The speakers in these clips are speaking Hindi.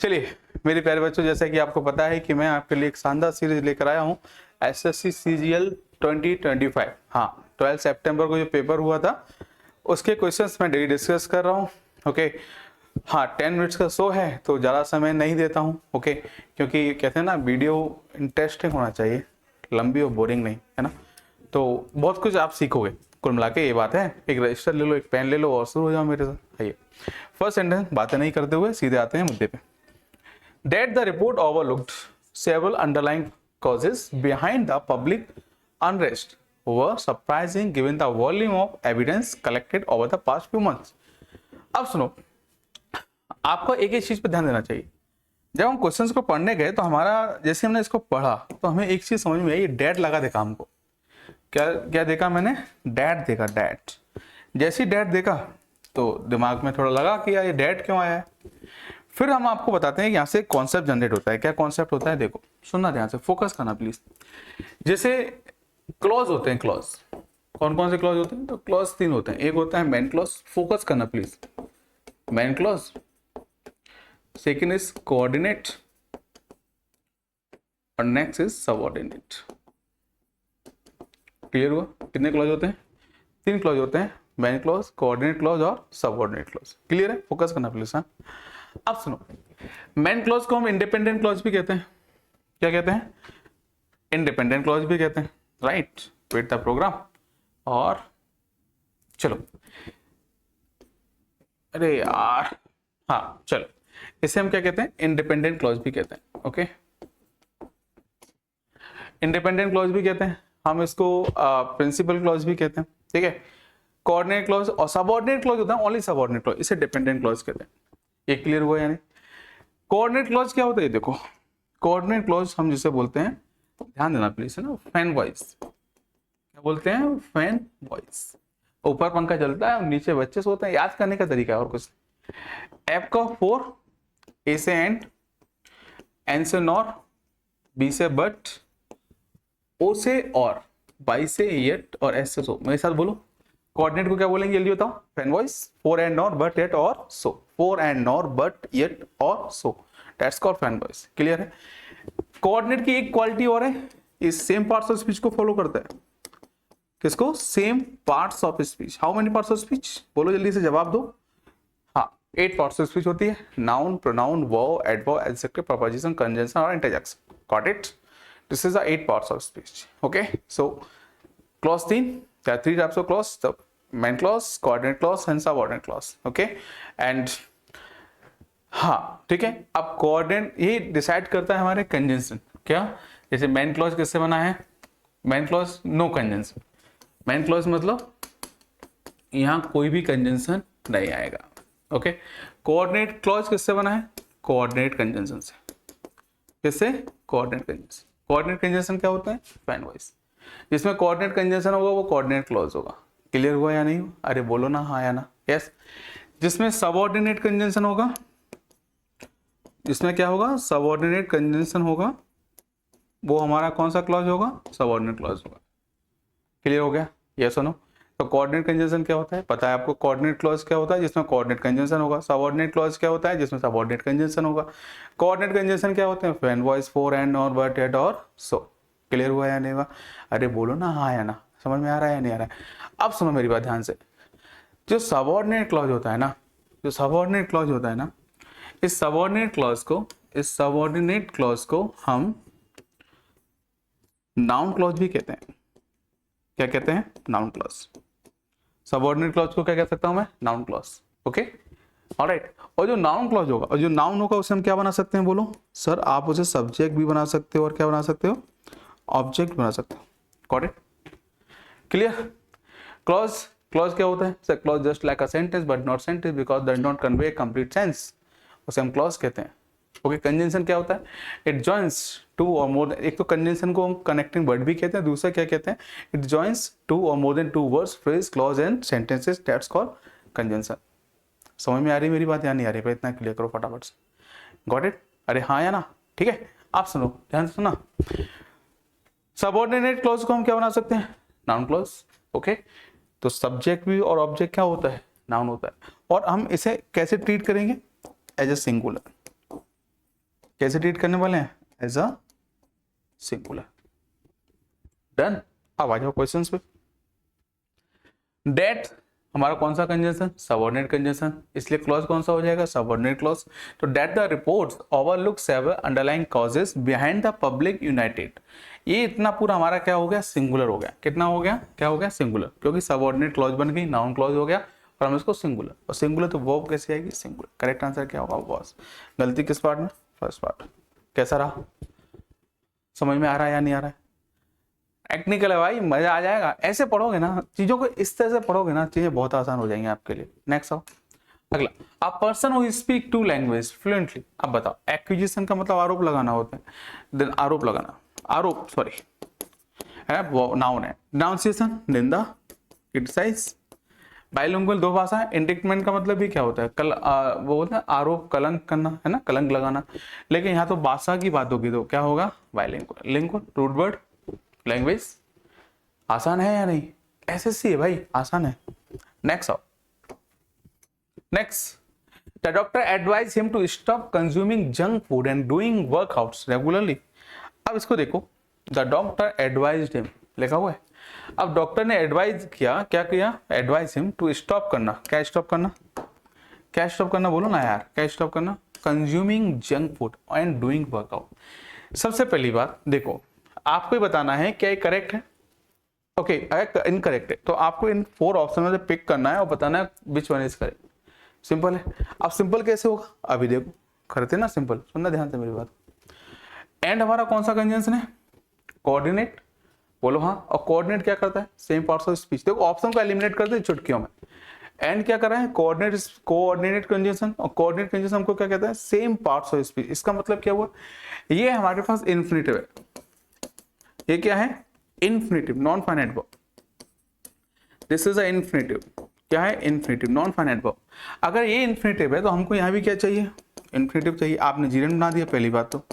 चलिए मेरे प्यारे बच्चों, जैसा कि आपको पता है कि मैं आपके लिए एक शानदार सीरीज लेकर आया हूँ एसएससी सीजीएल 2025। हाँ, 12 सितंबर को जो पेपर हुआ था उसके क्वेश्चंस मैं डेली डिस्कस कर रहा हूँ। ओके, हाँ 10 मिनट्स का शो है तो ज़्यादा समय नहीं देता हूँ। ओके, क्योंकि कहते हैं ना वीडियो इंटरेस्टिंग होना चाहिए, लंबी और बोरिंग नहीं, है ना। तो बहुत कुछ आप सीखोगे, कुल मिला के ये बात है। एक रजिस्टर ले लो, एक पेन ले लो और शुरू हो जाओ मेरे साथ। आइए, फर्स्ट सेंटेंस बातें नहीं करते हुए सीधे आते हैं मुद्दे पे। That the report overlooked several underlying causes behind the public unrest were surprising given the volume of evidence collected over the past few months. अब सुनो, आपको एक एक चीज पर ध्यान देना चाहिए। जब हम क्वेश्चंस को पढ़ने गए तो हमारा जैसे हमने इसको पढ़ा तो हमें एक चीज समझ में आई, डैट लगा देखा हमको। क्या क्या देखा मैंने? डैट देखा, डैट। जैसी डैट देखा तो दिमाग में थोड़ा लगा कि यार ये डैट क्यों आया है। फिर हम आपको बताते हैं कि यहाँ से कॉन्सेप्ट जनरेट होता है। क्या कॉन्सेप्ट होता है? देखो, सुनना ध्यान से, फोकस करना प्लीज। जैसे क्लॉज होते हैं, क्लॉज कौन कौन से क्लॉज होते हैं? तो क्लॉज 3 होते हैं। एक होता है मेन क्लॉज, फोकस करना please, main clause. Second is coordinate और नेक्स्ट इज सबऑर्डिनेट। क्लियर हुआ? कितने क्लॉज होते हैं? 3 क्लॉज होते हैं, मेन क्लॉज, कोऑर्डिनेट क्लॉज और सबऑर्डिनेट क्लॉज। क्लियर है? फोकस करना प्लीज। हाँ, अब सुनो, मेन क्लॉज को हम इंडिपेंडेंट क्लॉज भी कहते हैं। क्या कहते हैं? इंडिपेंडेंट क्लॉज भी कहते हैं, राइट। Wait the programme. और चलो, अरे यार, हाँ चलो, इसे हम क्या कहते हैं? इंडिपेंडेंट क्लॉज भी कहते हैं। ओके, इंडिपेंडेंट क्लॉज भी कहते हैं, हम इसको प्रिंसिपल क्लॉज भी कहते हैं। ठीक है, कोऑर्डिनेट क्लॉज और सबऑर्डिनेट क्लॉज होता है ओनली सबऑर्डिनेट क्लॉज, इसे डिपेंडेंट क्लॉज कहते हैं। ये क्लियर हुआ? यानी कोऑर्डिनेट क्लॉज क्या होता है? देखो, कोऑर्डिनेट क्लॉज हम जिसे बोलते हैं, ध्यान देना प्लीज, है ना, फैन वॉइस। क्या बोलते हैं? Fan voice. ऊपर पंखा चलता है और नीचे बच्चे सोते हैं। याद करने का तरीका है और कुछ। एफ का 4, ए से एंड, एन से नॉर, बी से बट, ओ से और, बाई से येट और एस से सो। मेरे साथ बोलो, कोऑर्डिनेट को क्या बोलेंगे जल्दी बताओ? FANBOYS. 4 and nor but yet or so, 4 and nor but yet or so, that's called FANBOYS. Clear है? कोऑर्डिनेट की एक क्वालिटी और है, इस सेम पार्ट्स ऑफ स्पीच को फॉलो करता है। किसको? Same parts of speech. How many parts of speech? बोलो जल्दी से, जवाब दो। हाँ, 8 पार्ट्स ऑफ स्पीच होती है। Noun, pronoun, verb, adverb, adjective, preposition, conjunction और interjection. Got it? This is the 8 parts of speech. Okay, so clause 3, there are 3 types of clause: the main clause, coordinate clause and subordinate clause. Okay, and हाँ ठीक है। अब कोऑर्डिनेट ये डिसाइड करता है हमारे कंजंक्शन। क्या? जैसे मेन क्लॉज किससे बना है? Main clause no conjunction. Main clause मतलब यहाँ कोई भी कंजंक्शन नहीं आएगा। ओके, कोऑर्डिनेट क्लॉज किससे बना है? कोऑर्डिनेट कंजंक्शन से। किससे? Coordinate conjunction. कोऑर्डिनेट कंजंक्शन क्या होता है? Fan voice. जिसमें कोऑर्डिनेट कंजंक्शन होगा वो कोऑर्डिनेट क्लॉज होगा। क्लियर हुआ या नहीं? अरे बोलो ना हाँ या ना। यस। जिसमें सबऑर्डिनेट कंजंक्शन होगा, जिसमें क्या होगा? सबऑर्डिनेट कंजंक्शन होगा, वो हमारा कौन सा क्लॉज होगा? सबऑर्डिनेट क्लॉज होगा। क्लियर हो गया? यस और नो? तो कोऑर्डिनेट कंजंक्शन क्या होता है? पता है आपको कोऑर्डिनेट क्लॉज क्या होता है? जिसमें कोऑर्डिनेट कंजंक्शन होगा। सबऑर्डिनेट क्लॉज क्या होता है? जिसमें सबऑर्डिनेट कंजंक्शन होगा। कोऑर्डिनेट कंजंक्शन क्या होते हैं? Fan voice, 4 and nor but yet or so. Clear हुआ या नहीं हुआ? अरे बोलो ना हाँ या ना। समझ में आ रहा है या नहीं आ रहा है? अब सुनो मेरी बात ध्यान से। जो सबऑर्डिनेट क्लॉज होता है ना, जो सबऑर्डिनेट क्लॉज होता है ना, इस सबऑर्डिनेट क्लॉज को हम नाउन क्लॉज भी कहते हैं। क्या कहते हैं? Noun clause. सबऑर्डिनेट क्लॉज को क्या कह सकता हूं मैं? Noun clause. Okay, alright. और जो नाउन क्लॉज होगा और जो नाउन होगा उसे हम क्या बना सकते हैं? बोलो सर। आप उसे सब्जेक्ट भी बना सकते हो और क्या बना सकते हो? ऑब्जेक्ट बना सकते हो। Got it? Clear? Clause, clause क्या होता है? Sir clause just like a sentence but not sentence because that not convey complete sense, उसे हम क्लॉज कहते हैं। ओके, कंजंक्शन क्या होता है? इट जॉइंस 2 और मोर। एक तो कंजंक्शन को हम कनेक्टिंग वर्ड भी कहते हैं, दूसरा क्या कहते हैं? इट जॉइंस 2 और more than 2 words, phrase, clause and sentences, that's called conjunction. समझ में आ रही मेरी बात या नहीं आ रही? भाई इतना क्लियर करो फटाफट से। Got it? अरे हाँ या ना? ठीक है, आप सुनो, ध्यान से सुना। सबऑर्डिनेट क्लॉज को हम क्या बना सकते हैं? Noun clause. ओके, तो सब्जेक्ट भी और ऑब्जेक्ट क्या होता है? नाउन होता है। और हम इसे कैसे ट्रीट करेंगे? As a singular. कैसे ट्रीट करने वाले हैं? As a singular. डन। अब आ जाओ क्वेश्चंस पे। डेट हमारा कौन सा कंजंक्शन? सबऑर्डिनेट कंजंक्शन, इसलिए क्लॉज कौन सा हो जाएगा? Subordinate clause. तो that the reports overlook several underlying causes behind the public united, ये इतना पूरा हमारा क्या हो गया? सिंगुलर हो गया। कितना हो गया? क्या हो गया? सिंगुलर, क्योंकि सबऑर्डिनेट क्लॉज बन गई, नाउन क्लॉज हो गया और हम इसको सिंगुलर, और सिंगुलर तो वर्ब कैसे आएगी? सिंगुलर। करेक्ट आंसर क्या होगा? वॉज। गलती किस पार्ट में? First part. कैसा रहा? समझ में आ रहा है या नहीं आ रहा है? टेक्निकल है भाई, मजा आ जाएगा। ऐसे पढ़ोगे ना चीजों को, इस तरह से पढ़ोगे ना, चीजें बहुत आसान हो जाएंगी आपके लिए। नेक्स्ट आओ अगला। A person who speak two language fluently. अब बताओ, एक्विजिशन का मतलब आरोप लगाना होता है, देन आरोप लगाना, आरोप सॉरी है वो नाउन है। डिनाउंसिएशन निंदा, क्रिटिसाइज। बाइलिंगुअल दो भाषा। इंडिक्टमेंट का मतलब भी क्या होता है? वो बोलते हैं आरोप, कलंक करना, है ना, कलंक लगाना। लेकिन यहाँ तो भाषा की बात होगी तो क्या होगा? Bilingual. Lingual root word language. आसान है या नहीं? एसएससी है भाई, आसान है। नेक्स्ट आओ। Next, the doctor advise him to stop consuming junk food and doing workouts regularly. अब इसको देखो, द डॉक्टर एडवाइज्ड हिम लिखा हुआ है। अब डॉक्टर ने एडवाइज किया, क्या किया? एडवाइज हिम टू स्टॉप करना। क्या स्टॉप करना? क्या स्टॉप करना? बोलो ना यार, क्या स्टॉप करना? Consuming junk food and doing workout. सबसे पहली बात देखो, आपको बताना है क्या ये करेक्ट है। ओके, अगर इनकरेक्ट है तो आपको इन 4 ऑप्शन में से पिक करना है और बताना है which one is correct. Simple है। अब सिंपल कैसे होगा? अभी देखो, करते ना सिंपल, सुनना ध्यान से मेरी बात। एंड हमारा कौन सा कंजंक्शन है? कोऑर्डिनेट। बोलो हाँ। और कोऑर्डिनेट क्या करता है? Same parts of speech. देखो ऑप्शन को एलिमिनेट करते हैं चुटकियों में। एंड क्या कर रहा है? Coordinate conjunction. और कोऑर्डिनेट कंजंक्शन हमको क्या कहता है? Same parts of speech. इसका मतलब क्या हुआ? ये हमारे पास इन्फिनिटिव है। ये क्या है? Infinitive, non finite verb. This is a infinitive. क्या है? Infinitive, non finite verb. अगर ये इन्फिनिटिव है तो हमको यहाँ भी क्या चाहिए? इन्फिनिटिव चाहिए। आपने जीरन बना दिया, पहली बात तो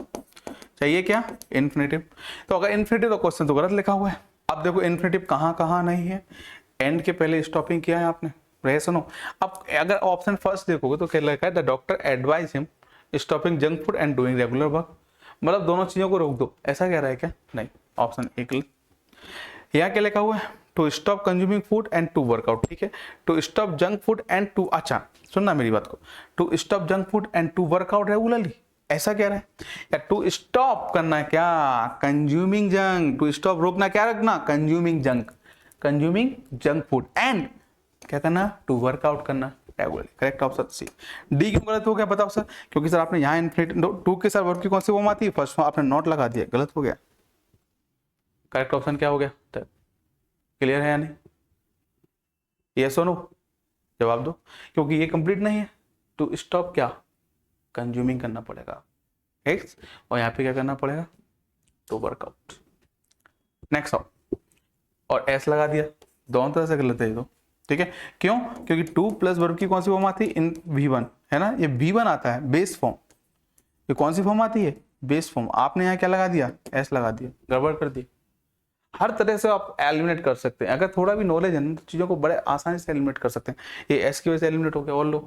चाहिए क्या? इन्फिनिटिव। तो अगर इन्फिनिटिव तो क्वेश्चन तो गलत लिखा हुआ है। अब देखो इन्फिनिटिव कहाँ कहाँ नहीं है? एंड के पहले स्टॉपिंग किया है आपने। रहे सुनो, अब अगर ऑप्शन फर्स्ट देखोगे तो क्या लिखा है? The doctor advise him stopping junk food and doing regular work. मतलब दोनों चीजों को रोक दो, ऐसा कह रहा है क्या? नहीं, ऑप्शन एक। यहाँ क्या लिखा हुआ है? To stop consuming food and to workout. ठीक है, to stop junk food and to, अच्छा सुनना मेरी बात को, to stop junk food and to workout regularly, ऐसा कह रहा है। या टू स्टॉप करना क्या? Consuming junk. टू स्टॉप रोकना, क्या रखना? Consuming junk, consuming junk food. And क्या करना? टू वर्कआउट करना regularly. Correct option C. D क्यों गलत हो गया बताओ सर? क्योंकि सर आपने यहाँ इन्फिनिट टू के साथ वर्ब की कौन सी फॉर्म आती है? फर्स्ट फॉर्म आपने नॉट लगा दिया, गलत हो गया। करेक्ट ऑप्शन क्या हो गया? क्लियर है या नहीं? यस और नो जवाब दो, क्योंकि ये कंप्लीट नहीं है। टू स्टॉप क्या? कंज्यूमिंग करना पड़ेगा एक्स, और यहाँ पे क्या करना पड़ेगा? To workout. नेक्स्ट आओ, और एस लगा दिया। दोनों तरह से गलत है ये तो। ठीक है, क्यों? क्योंकि टू प्लस वर्ब की कौन सी फॉर्म आती है? इन V1, है ना, ये V1 आता है बेस फॉर्म। ये कौन सी फॉर्म आती है? Base form. आपने यहाँ क्या लगा दिया? एस लगा दिया, गड़बड़ कर दी। हर तरह से आप एलिमिनेट कर सकते हैं, अगर थोड़ा भी नॉलेज है ना तो चीज़ों को बड़े आसानी से एलिमिनेट कर सकते हैं। ये एस की वजह से एलिमिनेट हो गया, और लो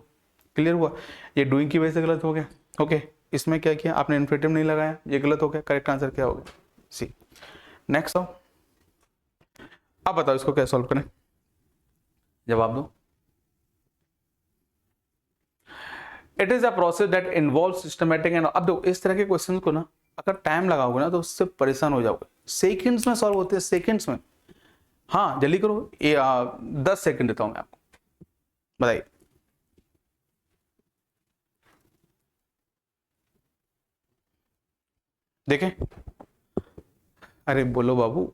क्लियर हुआ। ये डूइंग की वजह से गलत हो गया। ओके, इसमें क्या किया आपने? इन्फिनिटिव नहीं लगाया, ये गलत हो गया। करेक्ट आंसर क्या हो गया? सी। नेक्स्ट आओ, अब बताओ इसको क्या सॉल्व करें? जवाब दो। It is a process that involve systematic and. अब देखो इस तरह के क्वेश्चन को ना अगर टाइम लगाओगे ना तो उससे परेशान हो जाओगे। सेकंड्स में सॉल्व होते हैं, सेकंड्स में। हाँ जल्दी करो, ये 10 सेकंड देता हूं मैं आपको, बताइए। देखें, अरे बोलो बाबू,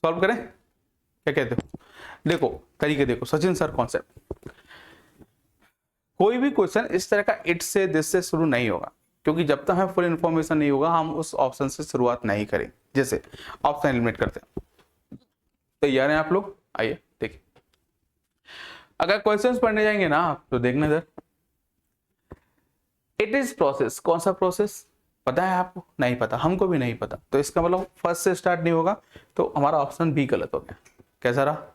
सॉल्व करें? क्या कहते हो? देखो तरीके देखो, सचिन सर कॉन्सेप्ट। कोई भी क्वेश्चन इस तरह का इट से दिस से शुरू नहीं होगा, क्योंकि जब तक हमें फुल इन्फॉर्मेशन नहीं होगा हम उस ऑप्शन से शुरुआत नहीं करें। जैसे ऑप्शन एलिमिनेट करते हैं। तैयार हैं आप लोग? आइए देखिए, अगर क्वेश्चंस पढ़ने जाएंगे ना आप तो देखना इधर। इट इज प्रोसेस, कौन सा प्रोसेस पता है आपको? नहीं पता, हमको भी नहीं पता। तो इसका मतलब फर्स्ट से स्टार्ट नहीं होगा, तो हमारा ऑप्शन बी गलत हो गया। कैसा रहा?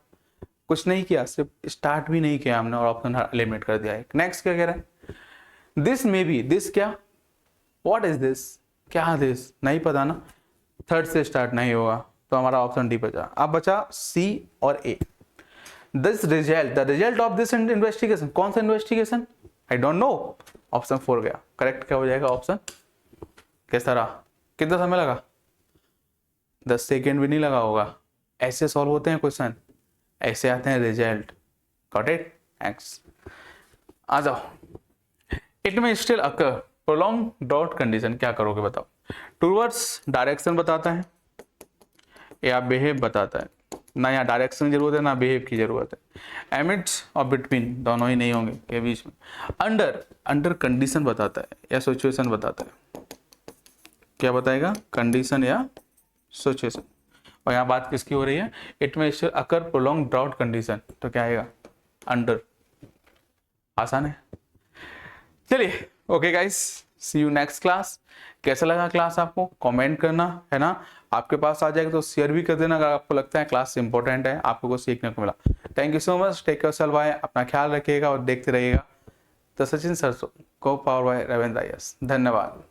कुछ नहीं किया, सिर्फ स्टार्ट भी नहीं किया हमने और ऑप्शन एलिमिनेट कर दिया है। नेक्स्ट क्या कह रहा है? दिस मे बी, दिस क्या? व्हाट इज दिस, क्या दिस, नहीं पता ना, थर्ड से स्टार्ट नहीं होगा, तो हमारा ऑप्शन डी बचा। अब बचा सी और A. This result, the result of this investigation, कौन सा investigation, I don't know, option 4 गया। करेक्ट क्या हो जाएगा ऑप्शन, कैसा रहा, कितना समय लगा, 10 सेकेंड भी नहीं लगा होगा। ऐसे सॉल्व होते हैं क्वेश्चन, ऐसे आते हैं रिजल्ट। Got it, thanks. आ जाओ। It may still occur prolong drought condition, क्या करोगे बताओ। टूवर्ड्स डायरेक्शन बताता है या बिहेव बताता है, ना यहाँ डायरेक्शन की जरूरत है ना बिहेव की जरूरत है। एमिट्स और बिटवीन दोनों ही नहीं होंगे, के बीच में। अंडर, अंडर कंडीशन बताता है या सिचुएशन बताता है, क्या बताएगा, कंडीशन या सिचुएशन। और यहाँ बात किसकी हो रही है, it may still occur prolong drought condition, तो क्या आएगा, अंडर। आसान है। चलिए, okay guys, see you next class. कैसा लगा क्लास आपको, कमेंट करना है ना, आपके पास आ जाएगा तो शेयर भी कर देना अगर आपको लगता है क्लास इंपॉर्टेंट है, आपको कुछ सीखने को मिला। Thank you so much, take care self bye, अपना ख्याल रखिएगा और देखते रहिएगा द सचिन सरसो को पावर बाय रविंद्र आईएएस। धन्यवाद।